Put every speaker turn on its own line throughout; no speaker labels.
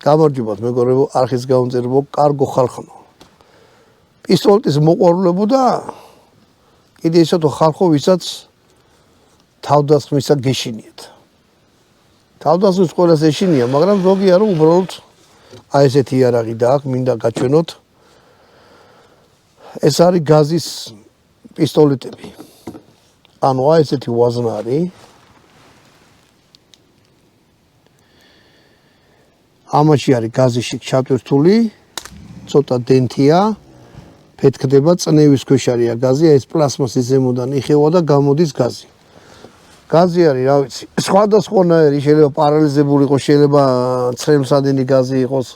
გამარჯობათ მეგობრებო, არხის გაუნწერებო, კარგო ხალხო. პისტოლეტის მოყვარულებო და კიდე ისეთო ხალხო, ვისაც თავდასხმისა გეშინიათ. თავდასხმის ყველას ეშინია, მაგრამ ზოგი არა, უბრალოდ აი ესეთი იარაღი დააქვს, მინდა გაჩვენოთ. ეს არის გაზის პისტოლეტები. ანუ აი ესეთი ვაზნარი. ამაში არის გაზიში ჩატვირთული, ცოტა დენთია, ფეთქდება, წნევის ქვეშ არის გაზი, ეს პლასმასის ზემოდან იხევა და გამოდის გაზი. გაზი არის, რა ვიცი, სხვადასხვანაირი, შეიძლება პარალიზებული იყოს, შეიძლება ცხელმსადენი გაზი იყოს,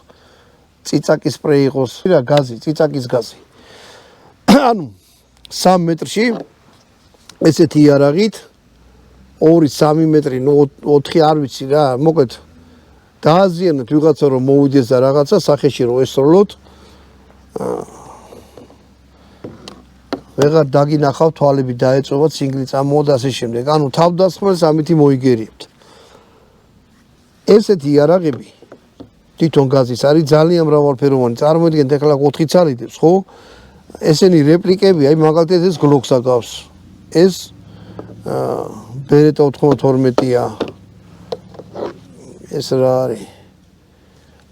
წიწაკის სპრეი იყოს, რა გაზი, წიწაკის გაზი. ანუ 3 მეტრში ესეთი იარაღით 2-3 მეტრი, 4 არ ვიცი რა, მოკლედ დააზიანოთ ვიღაცა რომ მოვიდეს და რაღაცა სახეში რომ ესროლოთ. ვეღარ დაგინახავ თვალები დაეწოვა, სინგლი წამოვა და ასე შემდეგ. ანუ თავდასხმელს ამითი მოიგერიებთ. ესეთი იარაღები თვითონ გაზის არის ძალიან მრავალფეროვანი. წარმოიდგინეთ ახლა 4 ცალიდებს, ხო? ესენი რეპლიკები, აი მაგალითად ეს გლოქს აკავს. ეს ბერეტა 92-ია. ეს რა არის?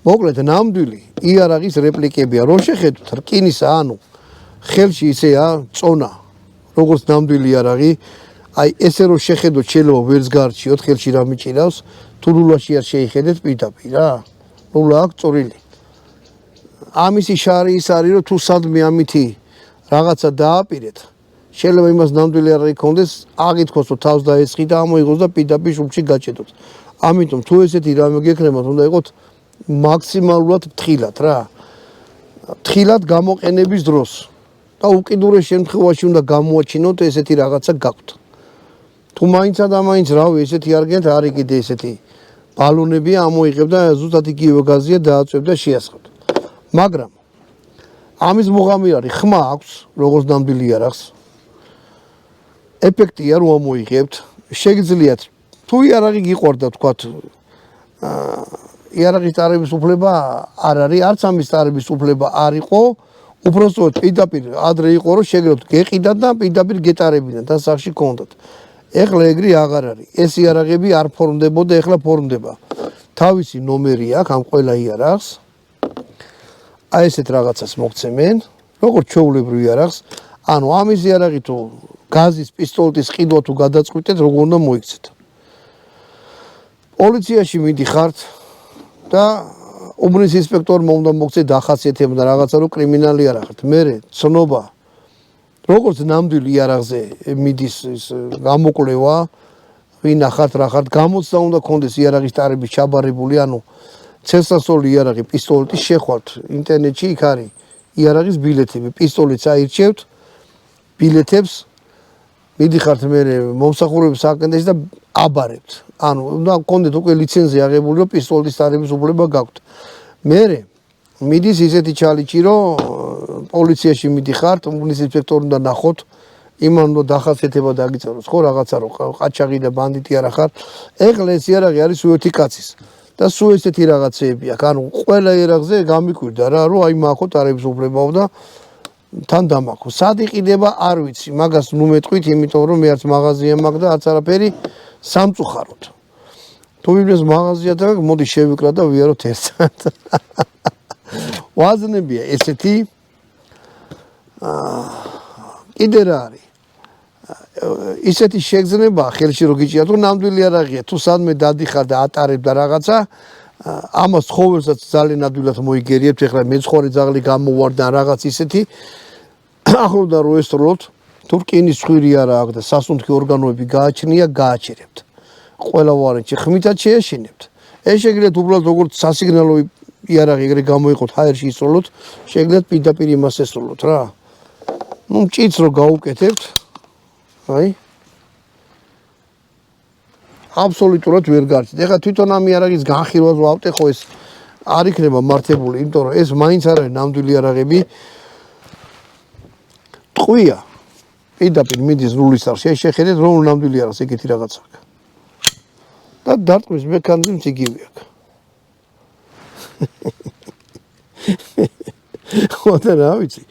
მოკლედ ნამდვილი იარაღის რეპლიკებია. რო შეხედოთ რკინისა, ანუ ხელში ისეა წონა, როგორც ნამდვილი იარაღი. აი ესე რო შეხედოთ, შეიძლება ვერც გარჩიოთ, ხელში რა მიჭირავს, თუ ლულაში არ შეიხედეთ პირდაპირ რა. ლულა აქვს წვრილი. ამისი შარი ის არის, რომ თუ სადმე ამითი რაღაცა დააპირეთ, შეიძლება იმას ნამდვილი იარაღი ქონდეს, აღითქოს, რომ თავს დაეცხი და ამოიღოს და პირდაპირ შუბში გაჭედოთ. ამიტომ თუ ესეთი რამე გექნებათ, უნდა იყოს მაქსიმალურად ფრთხილად რა. ფრთხილად გამოყენების დროს. და უკიდურეს შემთხვევაში უნდა გამოაჩინოთ ესეთი რაღაცა გაქვთ. თუ მაინცა და მაინც რავი, ესეთი არ გენთ, არის კიდე ესეთი ბალონები ამოიღებ და ზუსტად იგივე გაზია დააწვევ და შეასხოთ. მაგრამ ამის მუღამი არის, ხმა აქვს, როგორც ნამდვილი იარაღს. ეფექტია რომ ამოიღებთ, შეგიძლიათ თუ იარაღი გიყვარდა, თქვათ, იარაღის ტარების უფლება არ არის, არც ამის ტარების უფლება არ იყო, უпростоოდ პირდაპირ ადრე იყო, რომ შეგიძლიათ გეყიდათ და პირდაპირ გეტარებინათ და სახში გქონდათ. ეხლა ეგრე აღარ არის. ეს იარაღები არ ფორმდებოდა, ეხლა ფორმდება. თავისი ნომერი აქვს ამ ყველა იარაღს. აი ესეთ რაღაცას მოგცემენ, როგორც ჩვეულებრივ იარაღს. ანუ ამის იარაღი თუ გაზის პისტოლეტის ყიდვა თუ გადაწყვიტეთ, როგორ უნდა მოიქცეთ. პოლიციაში მიდიხართ და უბნის ინსპექტორმა უნდა მოგცეთ დახასიათება და რაღაცა რომ კრიმინალი არ ახართ. მერე ცნობა როგორც ნამდვილი იარაღზე მიდის ის გამოკვლევა, ვინ ახართ რა ხართ, გამოცდა უნდა ქონდეს იარაღის ტარების ჩაბარებული, ანუ ცელსასროლი იარაღი პისტოლეტის შეხვალთ ინტერნეტში იქ არის იარაღის ბილეთები, პისტოლეტს აირჩევთ, ბილეთებს მიდიხართ მერე მომსახურების სააკადემიაში და აბარებთ. ანუ უნდა გქონდეთ უკვე ლიცენზია აღებული, რომ პისტოლეტის ტარების უფლება გაქვთ. მერე მიდის ისეთი ჩალიჩი, რომ პოლიციაში მიდიხართ, უბნის ინსპექტორი უნდა ნახოთ, იმან უნდა დახასიათება დაგიწეროს, ხო, რაღაცა რომ ყაჩაღი და ბანდიტი არ ახარ. ეხლა ეს იარაღი არის სუეთი კაცის. და სულ ესეთი რაღაცეები აქვს. ანუ ყველა იარაღზე გამიკვირდა რა, რომ აი მაახო ტარების უფლებაო და თან დამაქო. სად იყიდება არ ვიცი, მაგას ნუ მეტყვით, იმიტომ რომ მე არც მაღაზია მაქვს და არც არაფერი სამწუხაროდ. თუ ვინმეს მაღაზია და მოდი შევიკრა და ვიაროთ ერთად. ვაზნებია ესეთი. კიდე რა არის? ისეთი შეგრძნება ხელში რო გიჭირათ, რომ ნამდვილი იარაღია, თუ სადმე დადიხარ და ატარებ და რაღაცა, ამას ცხოველსაც ძალიან ადვილად მოიგერიებთ. ეხლა მეცხვარი ძაღლი გამოვარდა რაღაც ისეთი, ახლდა რო ესროლოთ, თუ რკინის ცხვირი არა აქვს და სასუნთქი ორგანოები გააჩნია, გააჩერებთ. ყველა ვარენჩი ხმითაც შეეშინებთ. ეს შეგიძლიათ უბრალოდ როგორც სასიგნალო იარაღი ეგრე გამოიყოთ, ჰაერში ისროლოთ, შეგიძლიათ პირდაპირ იმას ესროლოთ რა. ნუ მჭიც რო გაუკეთებთ, აი აბსოლუტურად ვერ გარჩით. ეხლა თვითონ ამ იარაღის განხილვას ვავტეხო, ეს არ იქნება მართებული, იმიტომ რომ ეს მაინც არ არის ნამდვილი იარაღები. ტყვია. პირდაპირ მიდის რულის არში, შეხედეთ რომ ნამდვილი იარაღს ეგეთი რაღაც აქვს. და დარტყმის მექანიზმიც იგივე აქვს. ხოდა რა ვიცი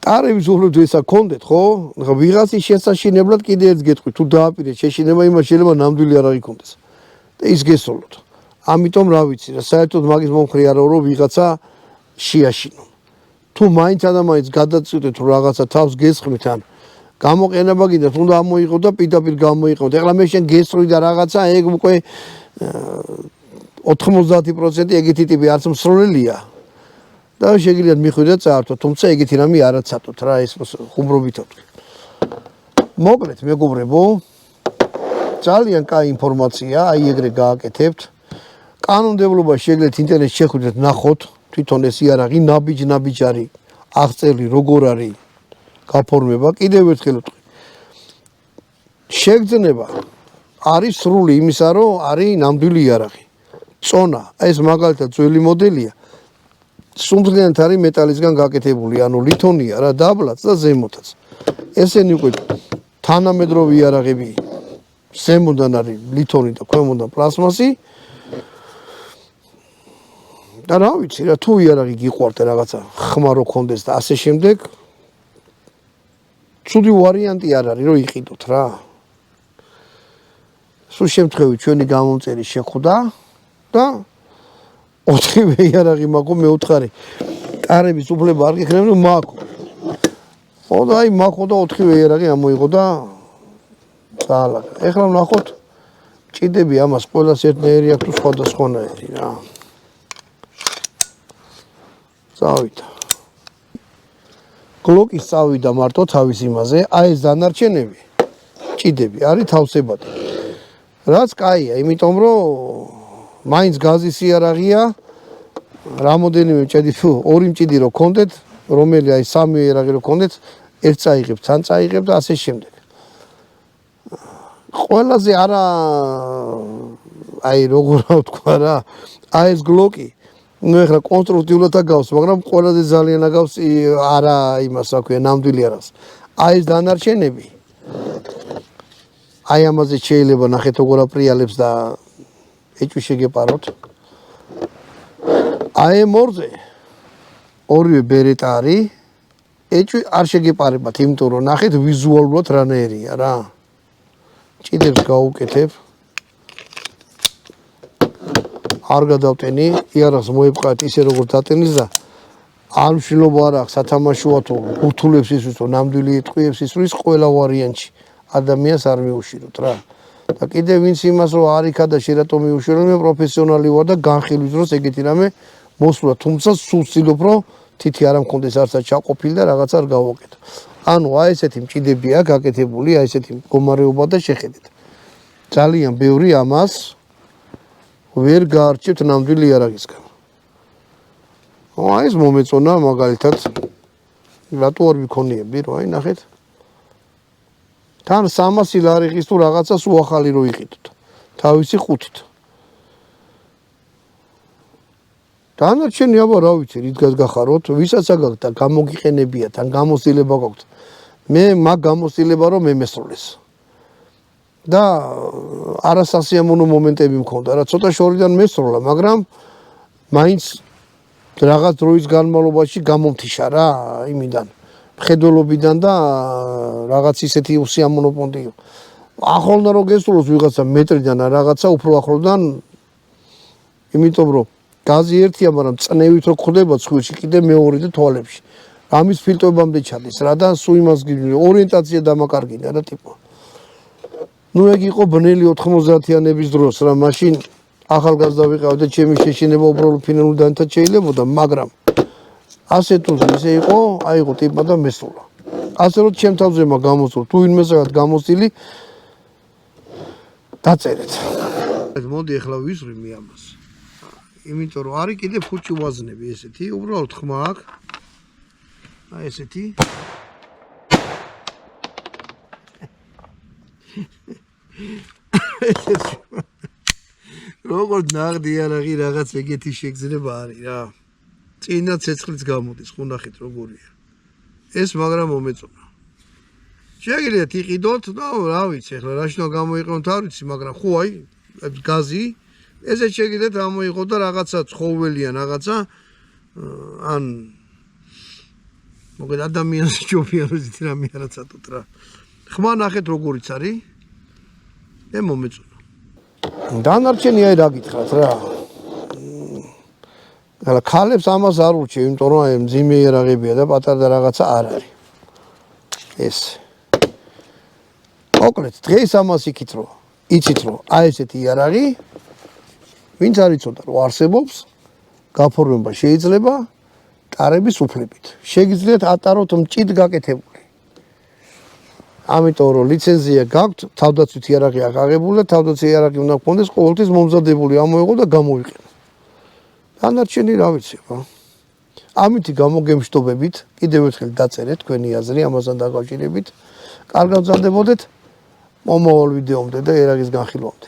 ტარების უბრალოდ ესა კონდეთ ხო ხა ვიღაცის შესაშინებლად კიდე ერთ გეტყვი თუ დააპირე შეშინება იმას შეიძლება ნამდვილი არ იქონდეს და ის გესოლოთ ამიტომ რა ვიცი რა საერთოდ მაგის მომხრე არა რომ ვიღაცა შეაშინო თუ მაინც ადამიანს გადაწყვეტეთ რომ რაღაცა თავს გესხმით ან გამოყენება კიდევ უნდა ამოიღო და პირდაპირ გამოიყოთ ეხლა მე შენ გესწრი და რაღაცა ეგ უკვე 90% ეგეთი ტიპი არც მსროლელია და შეგიძლიათ მიხვიდეთ წაართვა თუმცა ეგეთი რამე არაც ატოთ რა ეს ხუმრობით ატყვი მოკლედ მეგობრებო ძალიან კაი ინფორმაცია აი ეგრე გააკეთებთ კანონმდებლობა შეგიძლიათ ინტერნეტში შეხვიდეთ ნახოთ თვითონ ეს იარაღი ნაბიჯ არის აღწერილი როგორ არის გაფორმება კიდევ ერთხელ ვთქვი შეგრძნება არის სრული იმისა რომ არის ნამდვილი იარაღი წონა ეს მაგალითად ძველი მოდელია სუმძლიანად არის მეტალისგან გაკეთებული ანუ ლითონია რა დაბლაც და ზემოთაც ესენი უკვე თანამედროვე იარაღები ზემოდან არის ლითონი და ქვემოდან პლასმასი და რა ვიცი რა თუ იარაღი გიყვართ რაღაცა ხმა რო კონდეს და ასე შემდეგ ცუდი ვარიანტი არ არის რომ იყიდოთ რა სულ შემთხვევით ჩვენი გამომწერი შეხვდა და 4 იარაღი მაქვს მეუთხარი ტარების უფლება არ გიქნები მაქვს ხო და აი მაქვს და 4 იარაღი ამოიღო და ძალა ეხლა ვნახოთ ჭიდები ამას ყველას ერთნაირი აქვს თუ სხვადასხვანაირი რა წავიდა გლოკის წავიდა მარტო თავის იმაზე აი ეს დანარჩენები ჭიდები არის თავსებადი რაც კაია იმიტომ რომ მაინც გაზის იარაღია რამოდენიმე ჭიდი თუ 2 მჭიდი რო კონდეთ რომელი აი 3 იარაღი რო კონდეთ ერთ წაიღებთ თან წაიღებთ და ასე შემდეგ ყველაზე არა აი როგორ ვთქვა რა აი ეს გლოკი ну ეხლა კონსტრუქტიულად აგავს მაგრამ ყველაზე ძალიან აგავს არა იმას რა ქვია ნამდვილი არას აი ეს დანარჩენები აი ამაზე შეიძლება ნახეთ როგორ აპრიალებს და ეჭვი შეგეპაროთ აი მორზე ორივე ბერეტა არის ეჭვი არ შეგეპარებათ იმიტომ რომ ნახეთ ვიზუალურად რანაირია რა ჭიდებს გაუკეთებ არ გადავტენი იარაღს მოეპყრათ ისე როგორც დატენის და არ მშილობა არ აქვს სათამაშოა თუ ურთულებს ისვის თუ ნამდვილი ეტყვიებს ისვის ყველა ვარიანტში ადამიანს არ მიუშიროთ რა და კიდე ვინც იმას რომ არ იქა და შერატო მიუშირო მე პროფესიონალი ვარ და განხილვის დროს ეგეთი რამე მოსულა თუმცა სულ ვცდილობ რომ თითი არ მქონდეს არცაც ჩაყოფილი და რაღაც არ გავაკეთო ანუ აი ესეთი მჭიდებია გაკეთებული აი ესეთი მდგომარეობა და შეხედეთ ძალიან ბევრი ამას ვერ გაარჩევთ ნამდვილი იარაღისგან აი ეს მომეწონა მაგალითად რატო არ ვიქონიები რომ აი ნახეთ თან 300 ლარი ღირს თუ რაღაცას უახალი რო იყიდოთ თავისი ხუთით დანარჩენი აბა რა ვიცი რითგან გახაროთ ვისაც აგაქვთ და გამოგიყენებიათ ან გამოცდილება გაქვთ მე მაგ გამოცდილება რომ მემესროლეს და არასასიამოვნო მომენტები მქონდა რა ცოტა შორიდან მესროლა მაგრამ მაინც რაღაც დროის განმავლობაში გამომთიშა რა იმიდან ხედველობიდან და რაღაც ისეთი უსიამოვნო პონტი იყო ახლოვნა რო გესულოს ვიღაცა მეტრიდან ან რაღაცა უფრო ახლოვდან იმიტომ რომ გაზი ერთია მაგრამ წნევით რო ხდება ცხვირში კიდე მეორე და თვალებში ამის ფილტრებამდე ჩადის რა და სულ იმას ორიენტაცია დამაკარგინა რა ტიპო ну ეგ იყო ბნელი 90-იანების დროს რა მაშინ ახალგაზრდა ვიყავ და ჩემი შეშინება უბრალოდ ფინალურ დანთად შეიძლებოდა მაგრამ ასე თუ ისე იყო აიღო ტიპმა და მესულა ასე რომ ჩემ თავზე მაგ გამოსულ თუ ვინმესაგად გამოსილი დაწერეთ მოდი ახლა ვისვრი მე ამას იმიტომ რომ არის კიდე ფუჭი ვაზნები ესეთი უბრალოდ ხმა აქვს აი ესეთი როგორც ნაღდი იარაღი რაღაც ეგეთი შეგრძნება არის რა წინა ცეცხლიც გამოდის ხო ნახეთ როგორია ეს მაგრამ მომეწონა შეგიძლიათ იყიდოთ და რა ვიცი ახლა რაშინო გამოიყენოთ არ ვიცი მაგრამ ხო აი გაზი ესეც შეგიძლიათ ამოიღოთ და რაღაცა ცხოველიან რაღაცა ან მოგეთ ადამიანს ჯობია რომ ზეთი რამე არა ცატოთ რა. ხმა ნახეთ როგორიც არის. მე მომეწონა. დანარჩენი აი რა გითხრათ რა. არა ქალებს ამას არ ურჩევ, იმიტომ რომ აი მძიმე იარაღებია და პატარა რაღაცა არ არის. ეს. მოკლედ დღეს ამას იქით რომ იცით რომ აი ესეთი იარაღი ვინც არ იცოდა რომ არსებობს, გაფორმება შეიძლება ტარების უფლებით. შეგიძლიათ ატაროთ მჭიდ გაკეთებული. ამიტომ რომ ლიცენზია გაქვთ, თავდაცვით იარაღი აღაღებული და თავდაცვით იარაღი უნდა გქონდეს ყოველთვის მომზადებული, ამოიღო და გამოიყენო. დანარჩენი რა ვიცი, ამითი გამოგემშვიდობებით, კიდევ ერთხელ დაწერეთ თქვენი აზრი ამასთან დაკავშირებით. კარგად გრძანდებოდეთ მომავალ ვიდეომდე და იარაღის განხილვამდე.